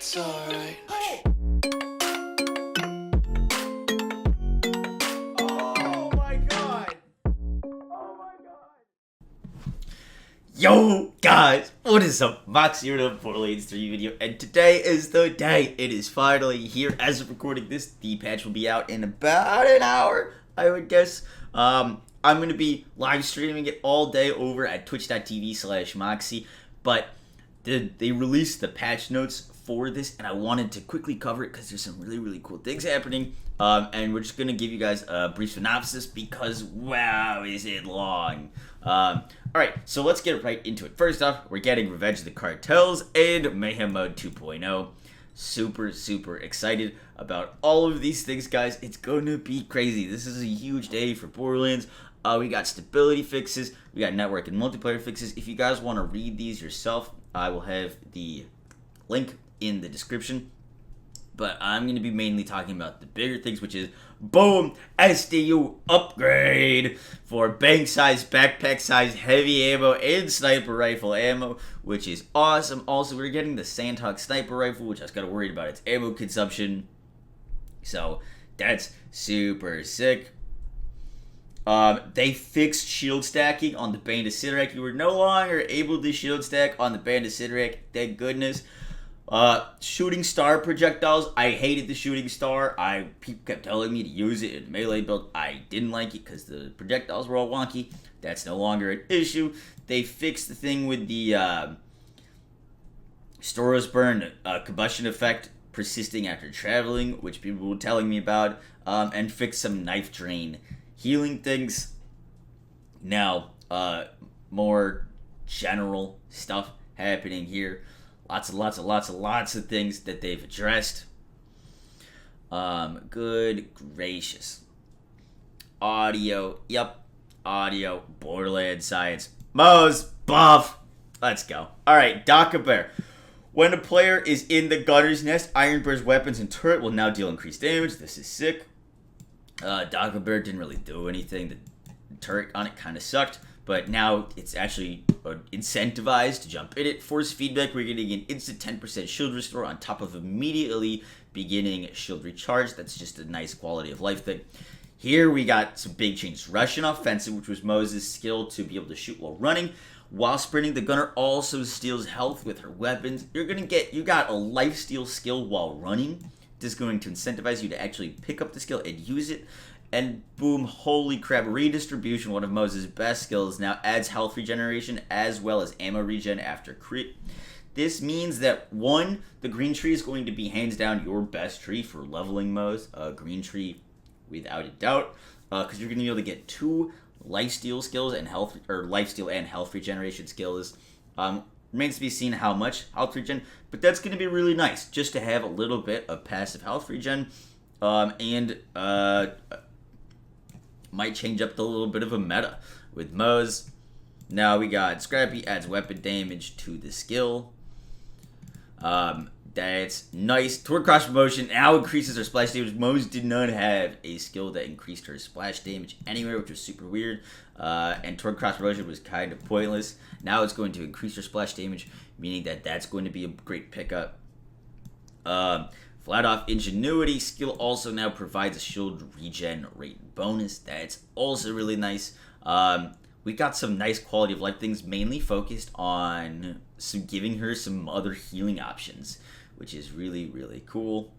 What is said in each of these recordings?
It's alright. Oh my god! Yo, guys, what is up? Max here with a Borderlands 3 video, and today is the day. It is finally here. As of recording this, the patch will be out in about an hour, I would guess. I'm going to be live streaming it all day over at twitch.tv/Moxie, but they released the patch notes for this, and I wanted to quickly cover it because there's some really cool things happening, and we're just going to give you guys a brief synopsis because, wow, is it long. Alright, so let's get right into it. First off, we're getting Revenge of the Cartels and Mayhem Mode 2.0. Super excited about all of these things, guys. It's going to be crazy. This is a huge day for Borderlands. We got stability fixes, we got network and multiplayer fixes. If you guys want to read these yourself, I will have the link in the description. But I'm going to be mainly talking about the bigger things, which is, boom, SDU upgrade for bank size, backpack size, heavy ammo, and sniper rifle ammo, which is awesome. Also, we're getting the Sandhawk sniper rifle, which I was kind of worried about its ammo consumption. So, that's super sick. They fixed shield stacking on the Band of Sidorak. You were no longer able to shield stack on the Band of Sidorak, thank goodness. Shooting star projectiles. I hated the shooting star. People kept telling me to use it in melee build. I didn't like it because the projectiles were all wonky. That's no longer an issue. They fixed the thing with the Storos burn combustion effect persisting after traveling, which people were telling me about, and fixed some knife drain healing things. Now, more general stuff happening here. Lots of things that they've addressed. Good gracious. Audio. Yep. Audio. Borderlands science. Moze. Buff. Let's go. Alright, Daka Bear. When a player is in the gunner's nest, Iron Bear's weapons and turret will now deal increased damage. This is sick. Daka Bear didn't really do anything. The turret on it kind of sucked. But now it's actually incentivized to jump in it. Force feedback, we're getting an instant 10% shield restore on top of immediately beginning shield recharge. That's just a nice quality of life thing. Here we got some big changes. Russian offensive, which was Moze's skill to be able to shoot while running. While sprinting, the gunner also steals health with her weapons. You got a lifesteal skill while running. This is going to incentivize you to actually pick up the skill and use it. And boom, holy crap, redistribution, one of Moze's best skills, now adds health regeneration as well as ammo regen after crit. This means that, one, the green tree is going to be hands down your best tree for leveling Moze. Green tree, without a doubt, because you're going to be able to get 2 lifesteal skills and lifesteal and health regeneration skills. Remains to be seen how much health regen, but that's going to be really nice just to have a little bit of passive health regen, might change up the little bit of a meta with Moze. Now we got Scrappy adds weapon damage to the skill. That's nice. Toward cross promotion now increases her splash damage. Moze did not have a skill that increased her splash damage anywhere, which was super weird. And toward cross promotion was kind of pointless. Now it's going to increase her splash damage, meaning that that's going to be a great pickup. Flat off ingenuity skill also now provides a shield regen rate bonus. That's also really nice. We got some nice quality of life things, mainly focused on giving her some other healing options, which is really cool.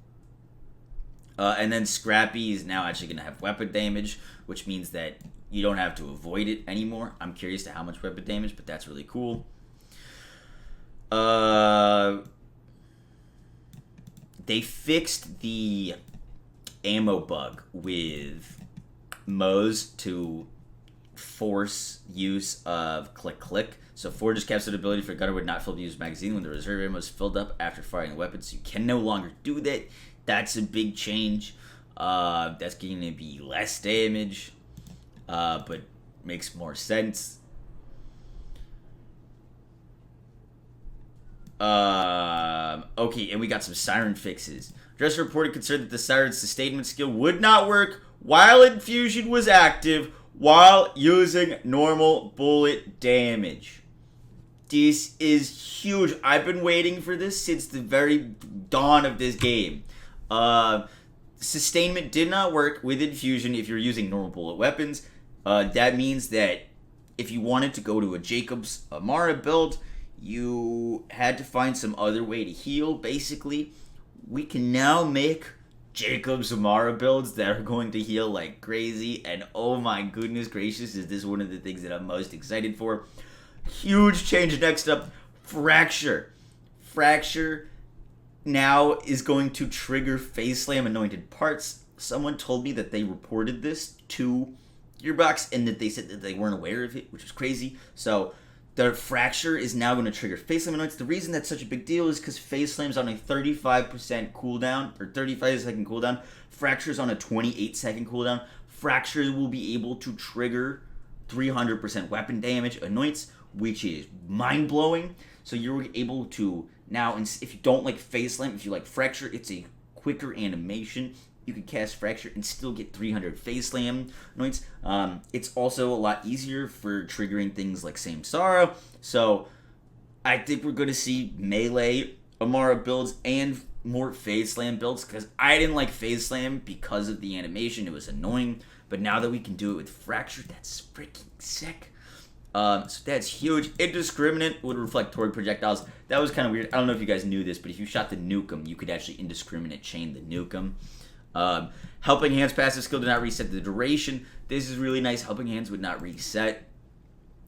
And then Scrappy is now actually going to have weapon damage, which means that you don't have to avoid it anymore. I'm curious to how much weapon damage, but that's really cool. They fixed the ammo bug with Moze to force use of click. So Forge's captured ability for gunner would not fill the user's magazine when the reserve ammo is filled up after firing the weapon. So you can no longer do that. That's a big change. That's going to be less damage, but makes more sense. Okay, and we got some siren fixes. Dresser reported concern that the siren's sustainment skill would not work while infusion was active while using normal bullet damage. This is huge. I've been waiting for this since the very dawn of this game. Sustainment did not work with infusion if you're using normal bullet weapons. That means that if you wanted to go to a Jacob's Amara build, you had to find some other way to heal. Basically, we can now make Jacob's Amara builds that are going to heal like crazy, and oh my goodness gracious, is this one of the things that I'm most excited for. Huge change. Next up, Fracture. Fracture now is going to trigger Phase Slam anointed parts. Someone told me that they reported this to Gearbox and that they said that they weren't aware of it, which was crazy. So the Fracture is now going to trigger Phase Slam anoints. The reason that's such a big deal is because Phase Slam's on a 35% cooldown, or 35-second cooldown. Fracture's on a 28-second cooldown. Fracture will be able to trigger 300% weapon damage anoints, which is mind-blowing. So you're able to now, if you don't like Phase Slam, if you like Fracture, it's a quicker animation. You can cast Fracture and still get 300 Phase Slam anoints. It's also a lot easier for triggering things like Samsara. So I think we're going to see melee Amara builds and more Phase Slam builds, because I didn't like Phase Slam because of the animation. It was annoying. But now that we can do it with Fracture, that's freaking sick. So that's huge. Indiscriminate would reflect toward projectiles. That was kind of weird. I don't know if you guys knew this, but if you shot the Nukem, you could actually indiscriminate chain the Nukem. Helping Hands passive skill did not reset the duration. This is really nice. Helping Hands would not reset.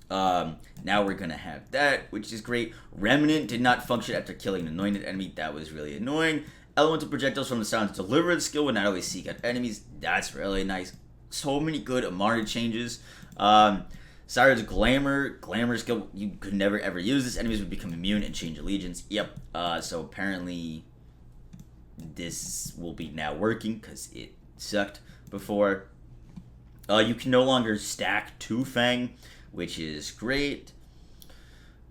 Now we're going to have that, which is great. Remnant did not function after killing an anointed enemy. That was really annoying. Elemental projectiles from the Sound's Deliverance skill would not always seek out enemies. That's really nice. So many good Amara changes. Siren's Glamour skill, you could never ever use this. Enemies would become immune and change allegiance. Yep. So apparently this will be now working because it sucked before. You can no longer stack Two Fang, which is great.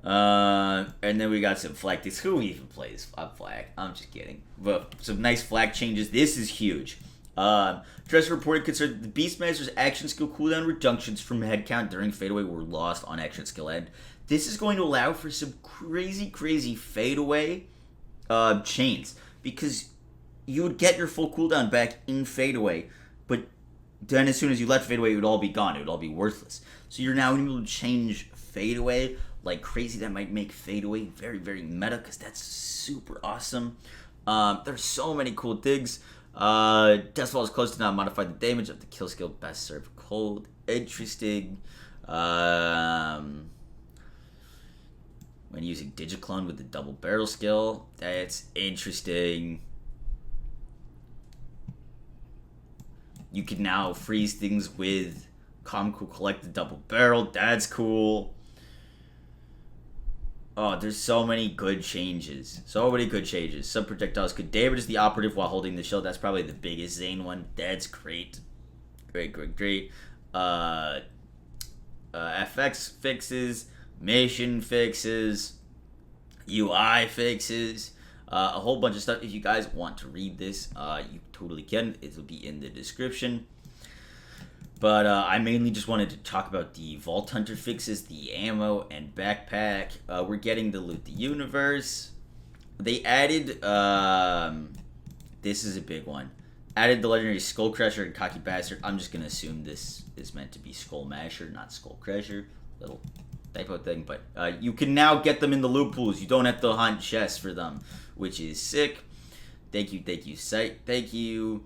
And then we got some flag. Who even plays a flag? I'm just kidding. But some nice flag changes. This is huge. Dress reported concerned that the Beastmaster's action skill cooldown reductions from headcount during fadeaway were lost on action skill end. This is going to allow for some crazy fadeaway chains, because you would get your full cooldown back in fadeaway, but then as soon as you left fadeaway, it would all be gone. It would all be worthless. So you're now able to change fadeaway like crazy. That might make fadeaway very meta, because that's super awesome. There's so many cool things. Deathfall is close to not modify the damage of the kill skill best served cold. Interesting. When using Digiclone with the double barrel skill, that's interesting. You can now freeze things with Comical Collect the double barrel. That's cool. Oh, there's so many good changes. So many good changes. Some projectiles could damage the operative while holding the shield. That's probably the biggest Zane one. That's great. Great. FX fixes, mission fixes, UI fixes, a whole bunch of stuff. If you guys want to read this, you totally can. It'll be in the description. But I mainly just wanted to talk about the Vault Hunter fixes, the ammo and backpack. We're getting the Loot the Universe. They added, this is a big one. Added the legendary Skull Crusher and Cocky Bastard. I'm just going to assume this is meant to be Skull Masher, not Skull Crusher. Little typo thing. But you can now get them in the loot pools. You don't have to hunt chests for them, which is sick. Thank you, site. Thank you.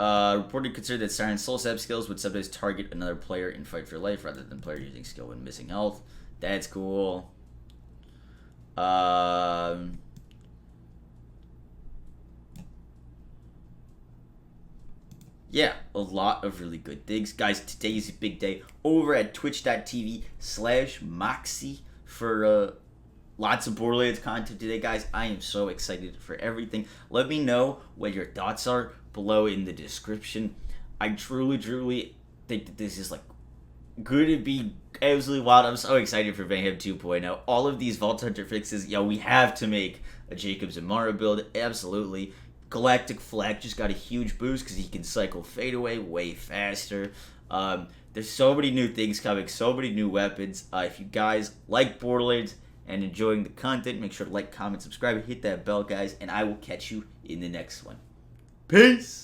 Reported concern that Siren Soul Sap skills would sometimes target another player in Fight for Life rather than player using skill when missing health. That's cool. Yeah, a lot of really good things. Guys, today is a big day over at twitch.tv/Moxie for lots of Borderlands content today, guys. I am so excited for everything. Let me know what your thoughts are below in the description. I truly think that this is like going to be absolutely wild. I'm so excited for Mayhem 2.0. All of these Vault Hunter fixes, we have to make a Jacob's Amara build. Absolutely. Galactic Flag just got a huge boost because he can cycle fadeaway way faster. There's so many new things coming, so many new weapons. If you guys like Borderlands, and enjoying the content, make sure to like, comment, subscribe, and hit that bell, guys, and I will catch you in the next one. Peace!